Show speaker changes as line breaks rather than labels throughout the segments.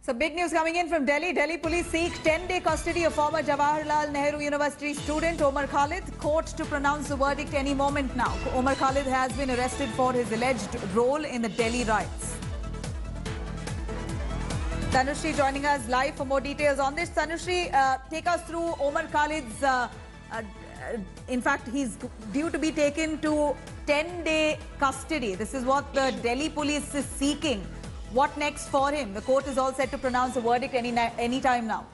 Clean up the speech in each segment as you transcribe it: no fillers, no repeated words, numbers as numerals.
So big news coming in from Delhi. Delhi police seek 10-day custody of former Jawaharlal Nehru University student Omar Khalid. Court to pronounce the verdict any moment now. Omar Khalid has been arrested for his alleged role in the Delhi riots. Tanushri joining us live for more details on this. Tanushri, take us through Omar Khalid's, in fact, he's due to be taken to 10-day custody. This is what the Delhi police is seeking. What next for him? The court is all set to pronounce a verdict any time now.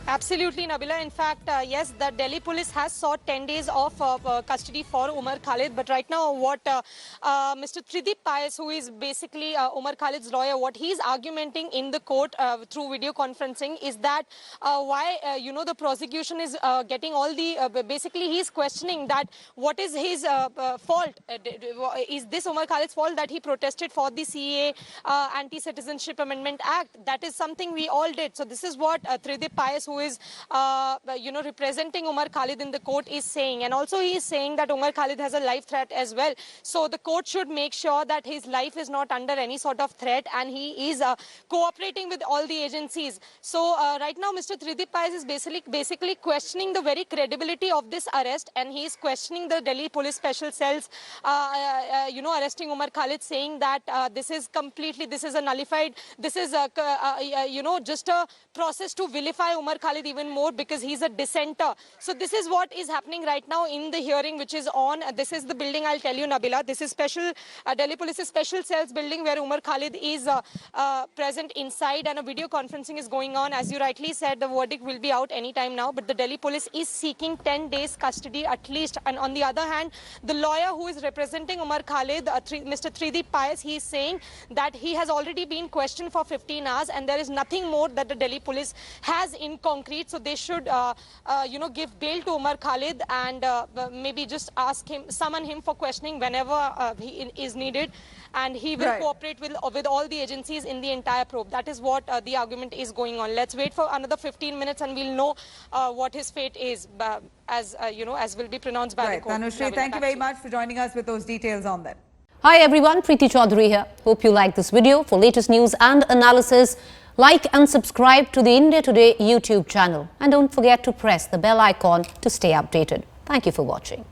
Absolutely, Nabila. In fact, yes, the Delhi police has sought 10 days of custody for Omar Khalid. But right now, what Mr. Tridip Pais, who is basically Omar Khalid's lawyer, what he's argumenting in the court through video conferencing is that why, the prosecution is getting all the, basically he's questioning that what is his fault? Is this Omar Khalid's fault that he protested for the CAA Anti-Citizenship Amendment Act? That is something we all did. So this is what Tridip Pais, who is, representing Omar Khalid in the court, is saying. And also he is saying that Omar Khalid has a life threat as well. So the court should make sure that his life is not under any sort of threat and he is cooperating with all the agencies. So right now, Mr. Tridip Pais is basically questioning the very credibility of this arrest, and he is questioning the Delhi police special cells, arresting Omar Khalid, saying that this is a nullified, this is, just a process to vilify Omar Khalid even more because he's a dissenter. So this is what is happening right now in the hearing which is on. This is the building, I'll tell you, Nabila. This is special, Delhi Police's special cells building where Omar Khalid is present inside, and a video conferencing is going on. As you rightly said, the verdict will be out anytime now, but the Delhi Police is seeking 10 days custody at least. And on the other hand, the lawyer who is representing Omar Khalid, Mr. Tridip Pais, he is saying that he has already been questioned for 15 hours and there is nothing more that the Delhi Police has in concrete. So they should, give bail to Omar Khalid and maybe just summon him for questioning whenever he is needed. And he will cooperate with all the agencies in the entire probe. That is what the argument is going on. Let's wait for another 15 minutes and we'll know what his fate is, as will be pronounced by the court.
Tanushri, thank you very much for joining us with those details on that.
Hi everyone, Preeti Chaudhary here. Hope you like this video. For latest news and analysis, like and subscribe to the India Today YouTube channel. And don't forget to press the bell icon to stay updated. Thank you for watching.